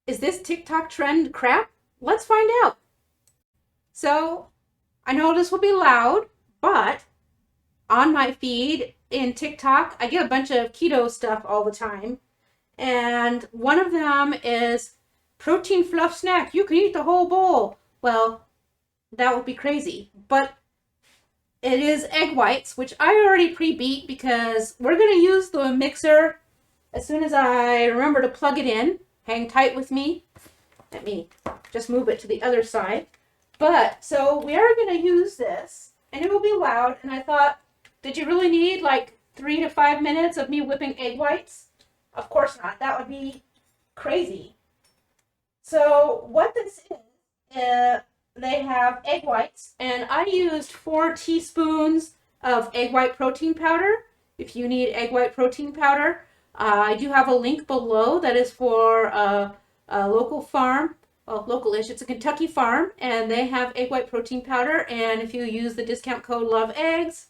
Is this TikTok trend crap? Let's find out. So I know this will be loud, but on my feed in TikTok, I get a bunch of keto stuff all the time. And one of them is protein fluff snack. You can eat the whole bowl. Well, that would be crazy. But it is egg whites, which I already pre-beat because we're going to use the mixer as soon as I remember to plug it in. Hang tight with me. Let me just move it to the other side. But, so we are going to use this, and it will be loud. And I thought, did you really need like 3 to 5 minutes of me whipping egg whites? Of course not. That would be crazy. So what this is, they have egg whites, and I used 4 teaspoons of egg white protein powder. If you need egg white protein powder, I do have a link below that is for a local farm. Well, local-ish. It's a Kentucky farm, and they have egg white protein powder. And if you use the discount code LOVEEGGS,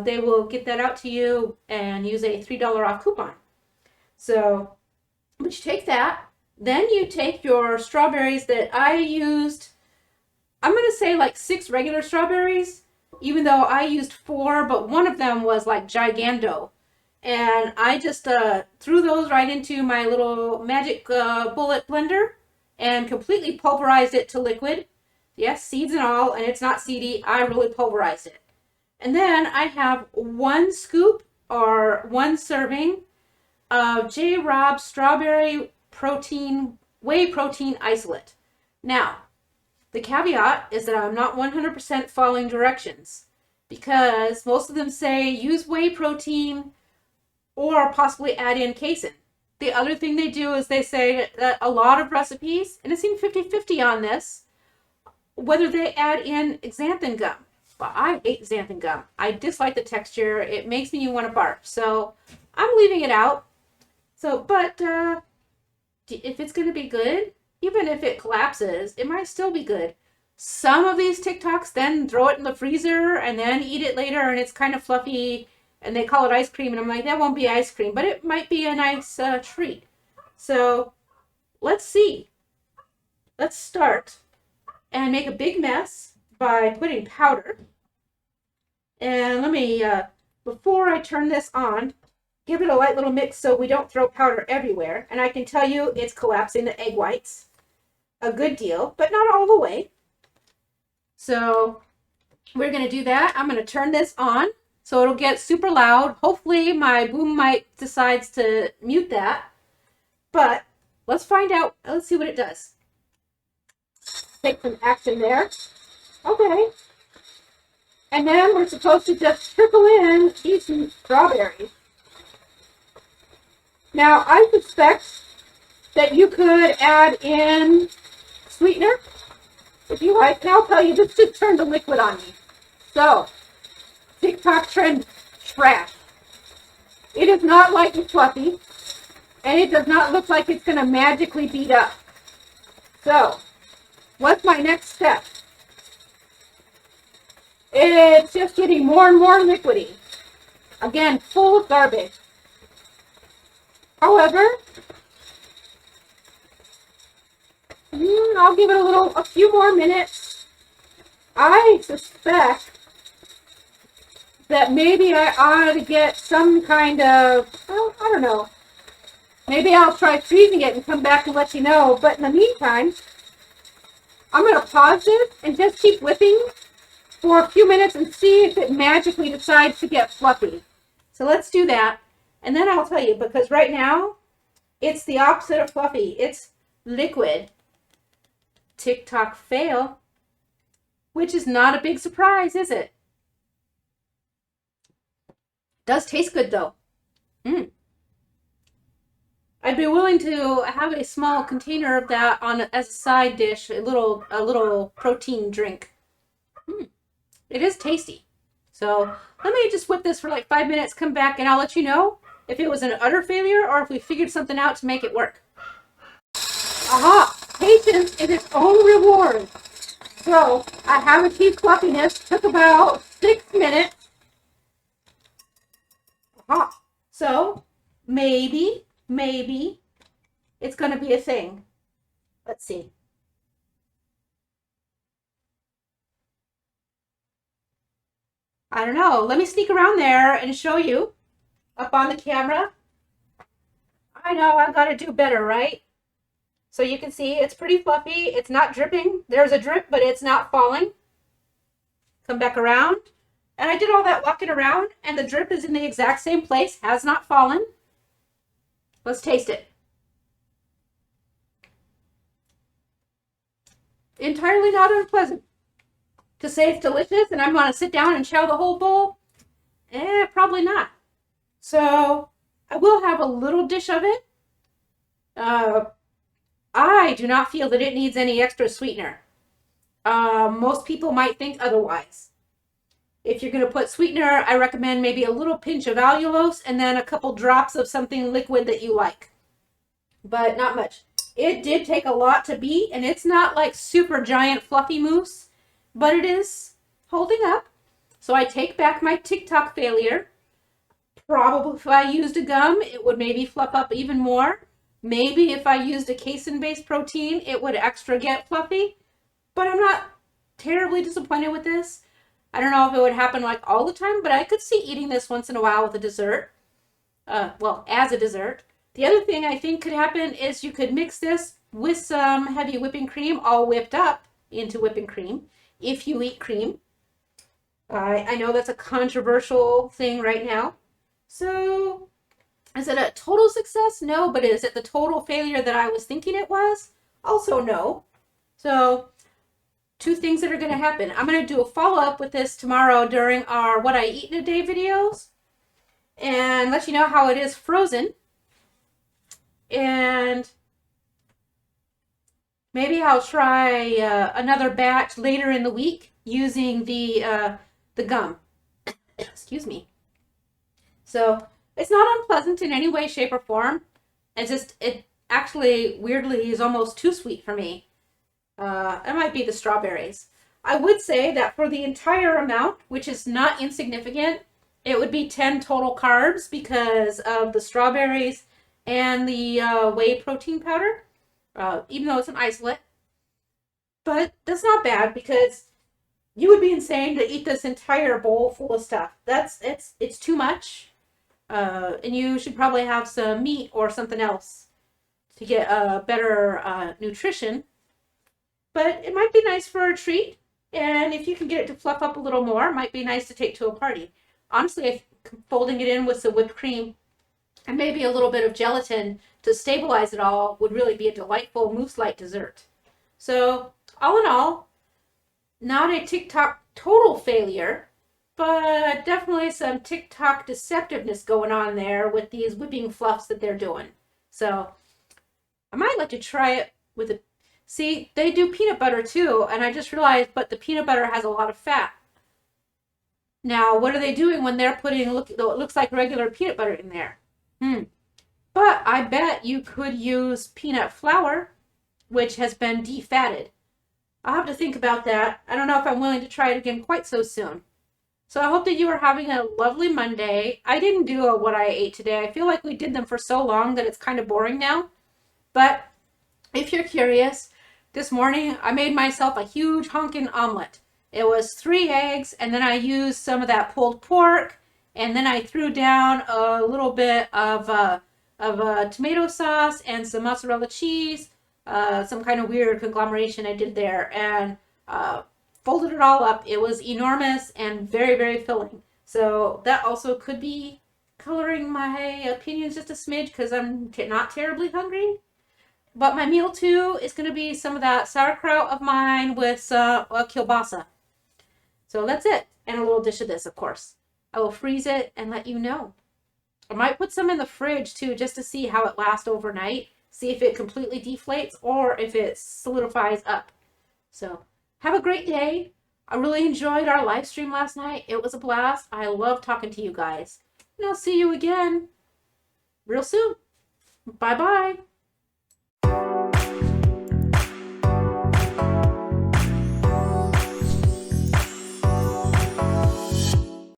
they will get that out to you and use a $3 off coupon. So, but you take that, then you take your strawberries that I used. I'm going to say like 6 regular strawberries, even though I used 4, but one of them was like gigando. And I just threw those right into my little magic bullet blender and completely pulverized it to liquid. Yes, seeds and all, and it's not seedy. I really pulverized it. And then I have 1 scoop or 1 serving of J. Robb strawberry protein, whey protein isolate. Now, the caveat is that I'm not 100% following directions because most of them say use whey protein or possibly add in casein. The other thing they do is they say that a lot of recipes, and it seems 50-50 on this, whether they add in xanthan gum. But I hate xanthan gum. I dislike the texture. It makes me want to barf. So I'm leaving it out. So, but if it's going to be good, even if it collapses, it might still be good. Some of these TikToks then throw it in the freezer and then eat it later, and it's kind of fluffy, and they call it ice cream, and I'm like, that won't be ice cream, but it might be a nice treat. So let's see. Let's start and make a big mess by putting powder. And let me, before I turn this on, give it a light little mix so we don't throw powder everywhere. And I can tell you it's collapsing the egg whites a good deal, but not all the way. So we're going to do that. I'm going to turn this on so it'll get super loud. Hopefully my boom mic decides to mute that. But let's find out. Let's see what it does. Take some action there. Okay. And then we're supposed to just trickle in these strawberries. Now, I suspect that you could add in sweetener if you like. And I'll tell you, this just turned to liquid on me. So, TikTok trend trash. It is not light and fluffy, and it does not look like it's going to magically beat up. So, what's my next step? It's just getting more and more liquidy. Again, full of garbage. However, I'll give it a few more minutes. I suspect that maybe I ought to get some kind of, well, I don't know. Maybe I'll try freezing it and come back and let you know. But in the meantime, I'm going to pause this and just keep whipping for a few minutes and see if it magically decides to get fluffy. So let's do that. And then I'll tell you, because right now, it's the opposite of fluffy. It's liquid. TikTok fail. Which is not a big surprise, is it? Does taste good, though. I'd be willing to have a small container of that on as a side dish, a little protein drink. It is tasty. So let me just whip this for like 5 minutes, come back, and I'll let you know if it was an utter failure or if we figured something out to make it work. Aha! Patience is its own reward. So I have achieved fluffiness. Took about 6 minutes. Aha! So maybe it's going to be a thing. Let's see. I don't know. Let me sneak around there and show you up on the camera. I know I've got to do better, right? So you can see it's pretty fluffy. It's not dripping. There's a drip, but it's not falling. Come back around. And I did all that walking around, and the drip is in the exact same place, has not fallen. Let's taste it. Entirely not unpleasant. To say it's delicious and I'm going to sit down and chow the whole bowl, probably not. So I will have a little dish of it. I do not feel that it needs any extra sweetener. Most people might think otherwise. If you're going to put sweetener, I recommend maybe a little pinch of allulose and then a couple drops of something liquid that you like. But not much. It did take a lot to beat, and it's not like super giant fluffy mousse, but it is holding up. So I take back my TikTok failure. Probably if I used a gum, it would maybe fluff up even more. Maybe if I used a casein-based protein, it would extra get fluffy. But I'm not terribly disappointed with this. I don't know if it would happen like all the time, but I could see eating this once in a while with a dessert. Well, as a dessert. The other thing I think could happen is you could mix this with some heavy whipping cream, all whipped up into whipping cream, if you eat cream. I know that's a controversial thing right now. So, is it a total success? No, but is it the total failure that I was thinking it was? Also no. So, two things that are going to happen. I'm going to do a follow-up with this tomorrow during our What I Eat in a Day videos and let you know how it is frozen. And maybe I'll try another batch later in the week using the gum. Excuse me. So it's not unpleasant in any way, shape, or form. It actually weirdly is almost too sweet for me. It might be the strawberries. I would say that for the entire amount, which is not insignificant, it would be 10 total carbs because of the strawberries and the whey protein powder, even though it's an isolate. But that's not bad because you would be insane to eat this entire bowl full of stuff. It's too much. And you should probably have some meat or something else to get better nutrition. But it might be nice for a treat. And if you can get it to fluff up a little more, it might be nice to take to a party. Honestly, folding it in with some whipped cream and maybe a little bit of gelatin to stabilize it all would really be a delightful mousse-like dessert. So, all in all, not a TikTok total failure, but definitely some TikTok deceptiveness going on there with these whipping fluffs that they're doing. So, I might like to try it with a... See, they do peanut butter too, and I just realized, but the peanut butter has a lot of fat. Now, what are they doing when they're putting what looks like regular peanut butter in there? But I bet you could use peanut flour, which has been defatted. I'll have to think about that. I don't know if I'm willing to try it again quite so soon. So I hope that you are having a lovely Monday. I didn't do a What I Ate today. I feel like we did them for so long that it's kind of boring now. But if you're curious, this morning I made myself a huge honkin' omelet. It was 3 eggs, and then I used some of that pulled pork, and then I threw down a little bit of tomato sauce and some mozzarella cheese, some kind of weird conglomeration I did there, and folded it all up. It was enormous and very, very filling. So that also could be coloring my opinions just a smidge because I'm not terribly hungry. But my meal too is going to be some of that sauerkraut of mine with kielbasa. So that's it. And a little dish of this, of course. I will freeze it and let you know. I might put some in the fridge too, just to see how it lasts overnight. See if it completely deflates or if it solidifies up. So have a great day. I really enjoyed our live stream last night. It was a blast. I love talking to you guys. And I'll see you again real soon. Bye-bye.